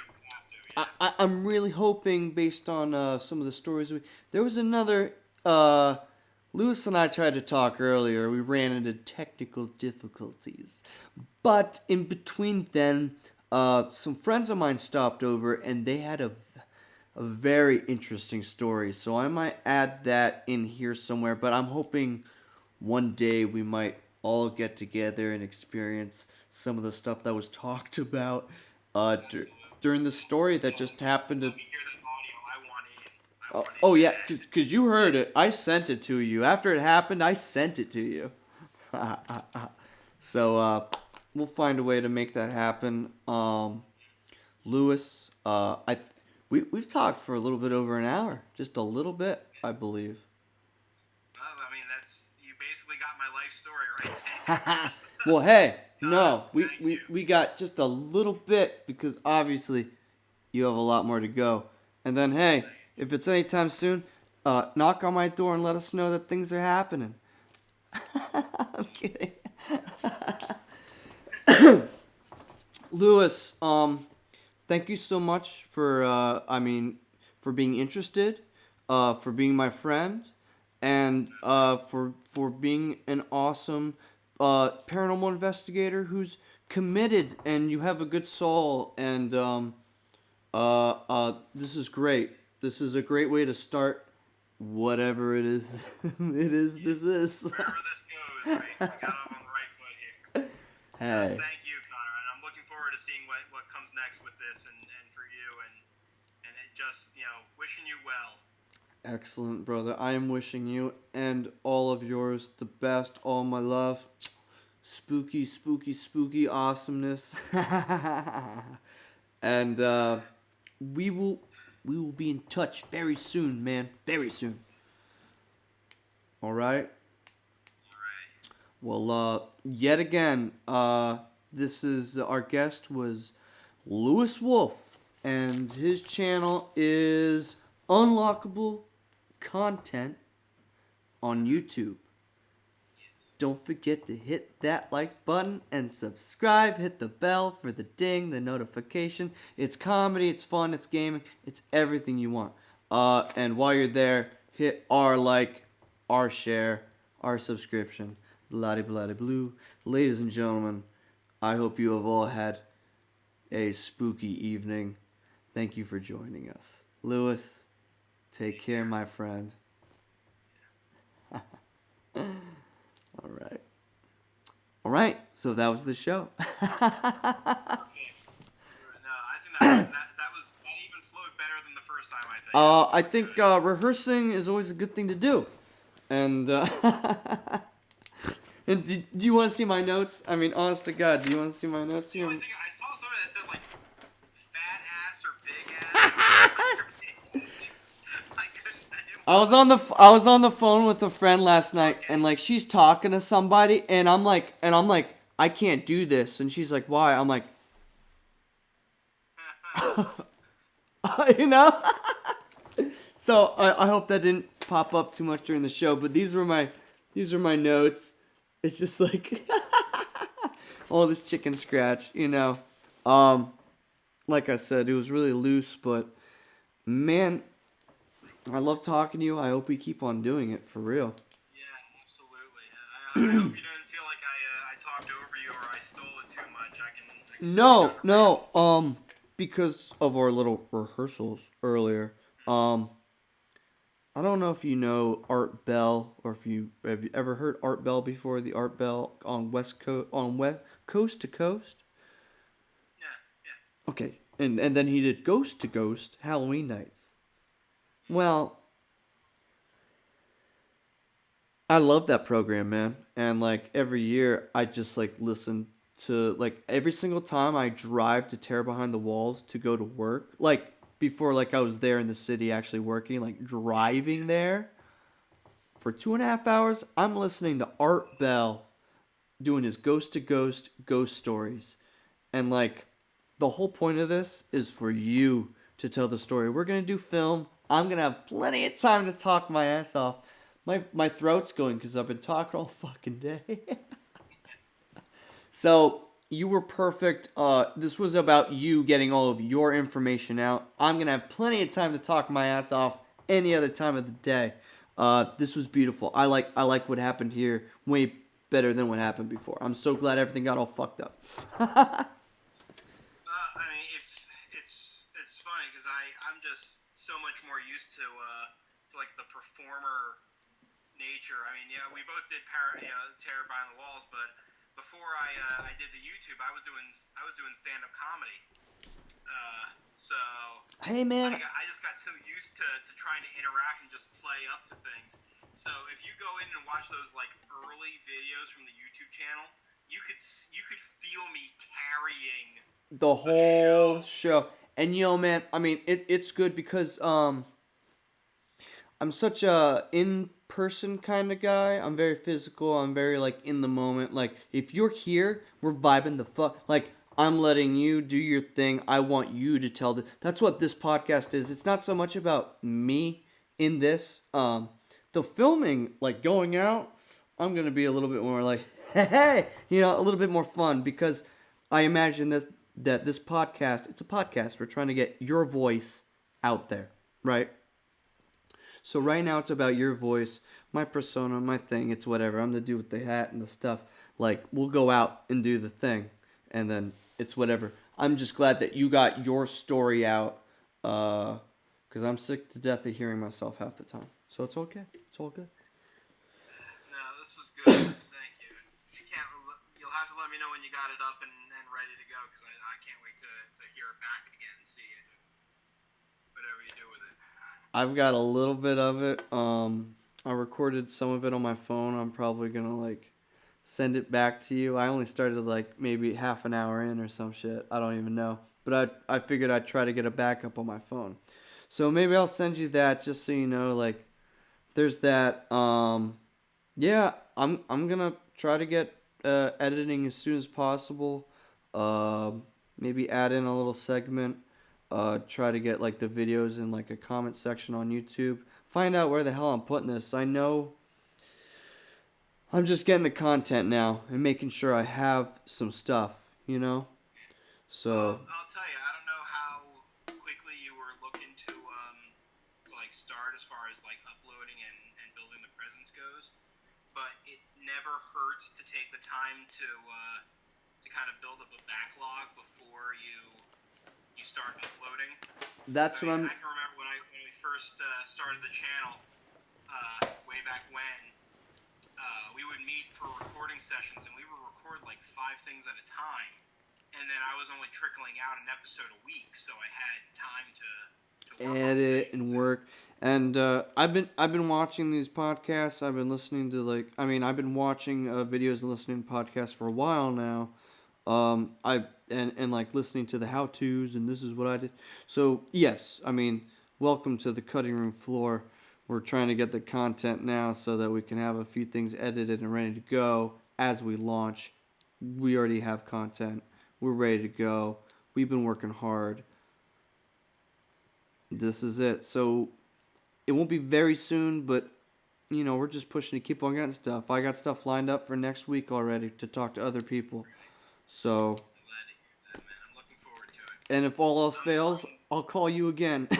We'll have to, I'm really hoping, based on some of the stories, there was another, Lewis and I tried to talk earlier. We ran into technical difficulties. But in between then, some friends of mine stopped over and they had a very interesting story. So I might add that in here somewhere. But I'm hoping one day we might all get together and experience some of the stuff that was talked about during the story that just happened to... Oh yeah, because you heard it. I sent it to you. After it happened, I sent it to you. So we'll find a way to make that happen. Lewis, we've talked for a little bit over an hour, just a little bit, I believe. Well, I mean, you basically got my life story right there. Well, hey, no, we got just a little bit because obviously you have a lot more to go. And then, hey, if it's anytime soon, knock on my door and let us know that things are happening. I'm kidding. Lewis, thank you so much for, for being interested, for being my friend, and for being an awesome paranormal investigator who's committed, and you have a good soul, and this is great. This is a great way to start whatever it is. This is. Wherever this goes, we got off on the right foot here. Hey. Thank you, Connor, and I'm looking forward to seeing what comes next with this and for you and it just wishing you well. Excellent, brother. I am wishing you and all of yours the best, all my love. Spooky, spooky, spooky awesomeness. And we will be in touch very soon, man. Very soon. All right. Well, yet again, this is our guest was Lewis Wolf, and his channel is Unlockable Content on YouTube. Don't forget to hit that like button and subscribe. Hit the bell for the ding, the notification. It's comedy, it's fun, it's gaming, it's everything you want. And while you're there, hit our like, our share, our subscription. Bloody blue. Ladies and gentlemen, I hope you have all had a spooky evening. Thank you for joining us. Lewis, take care, my friend. All right. So that was the show. Okay. No, I think that even flowed better than the first time. I think rehearsing is always a good thing to do. And and do you want to see my notes? I mean, honest to God, do you want to see my notes here? I think I saw something that said like fat ass or big ass. I was on the phone with a friend last night, and like she's talking to somebody, and I'm like, I can't do this, and she's like, why? I'm like, you know. So I hope that didn't pop up too much during the show, but these are my notes. It's just like all this chicken scratch, you know. Like I said, it was really loose, but man, I love talking to you. I hope we keep on doing it for real. Yeah, absolutely. I hope you didn't feel like I talked over you or I stole it too much. I can No. Because of our little rehearsals earlier. I don't know if you know Art Bell, or if you have you ever heard Art Bell before. The Art Bell on Coast to Coast. Yeah. Okay, and then he did Ghost to Ghost Halloween nights. Well, I love that program, man. And like every year, I just like listen to like every single time I drive to Terror Behind the Walls to go to work. Like before, like I was there in the city actually working, like driving there for 2.5 hours. I'm listening to Art Bell doing his Ghost to Ghost ghost stories, and like the whole point of this is for you to tell the story. We're gonna do film. I'm gonna have plenty of time to talk my ass off. My throat's going because I've been talking all fucking day. So you were perfect. This was about you getting all of your information out. I'm gonna have plenty of time to talk my ass off any other time of the day. This was beautiful. I like what happened here way better than what happened before. I'm so glad everything got all fucked up. I mean, it's funny because I'm just so much more used to like the performer nature. I mean, yeah, we both did Terror Behind the Walls, but before I did the YouTube, I was doing stand-up comedy. So Hey man, I just got so used to trying to interact and just play up to things. So if you go in and watch those like early videos from the YouTube channel, you could feel me carrying the whole show. And man, I mean it's good because I'm such a in-person kind of guy. I'm very physical. I'm very like in the moment. Like if you're here, we're vibing the fuck. Like I'm letting you do your thing. I want you to tell that's what this podcast is. It's not so much about me in this. The filming, like going out, I'm going to be a little bit more like, hey, a little bit more fun because I imagine that that this podcast, it's a podcast. We're trying to get your voice out there, right? So right now it's about your voice, my persona, my thing. It's whatever. I'm the dude with the hat and the stuff. Like, we'll go out and do the thing, and then it's whatever. I'm just glad that you got your story out, because I'm sick to death of hearing myself half the time. So it's okay. It's all good. No, this was good. Thank you. You'll have to let me know when you got it up and ready to go, because I can't wait to hear it back again and see it. Whatever you do with it. I've got a little bit of it. I recorded some of it on my phone. I'm probably gonna like send it back to you. I only started like maybe half an hour in or some shit. I don't even know. But I figured I'd try to get a backup on my phone. So maybe I'll send you that just so you know, like, there's that. Yeah, I'm gonna try to get editing as soon as possible. Maybe add in a little segment. Try to get like the videos in like a comment section on YouTube. Find out where the hell I'm putting this. I know I'm just getting the content now and making sure I have some stuff, you know? So, I'll tell you, I don't know how quickly you were looking to like start as far as like uploading and building the presence goes, but it never hurts to take the time to kind of build up a backlog before you start uploading. that's what I'm. I can remember when we first started the channel way back when. We would meet for recording sessions, and we would record like 5 things at a time. And then I was only trickling out an episode a week, so I had time to work Edit and work. And I've been watching these podcasts. I've been listening to I've been watching videos and listening to podcasts for a while now. And like listening to the how tos and this is what I did. So yes, I mean, welcome to the cutting room floor. We're trying to get the content now so that we can have a few things edited and ready to go as we launch. We already have content. We're ready to go. We've been working hard. This is it. So it won't be very soon, but we're just pushing to keep on getting stuff. I got stuff lined up for next week already to talk to other people. So, I'm glad to hear that, man. I'm looking forward to it. and if all else fails, I'll call you again. I'm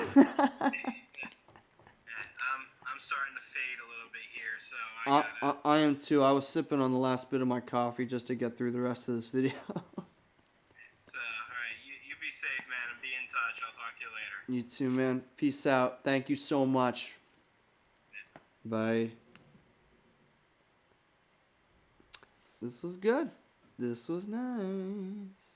starting to fade a little bit here, so I gotta. I am too. I was sipping on the last bit of my coffee just to get through the rest of this video. So, alright, you be safe, man, and be in touch. I'll talk to you later. You too, man. Peace out. Thank you so much. Bye. This was good. This was nice.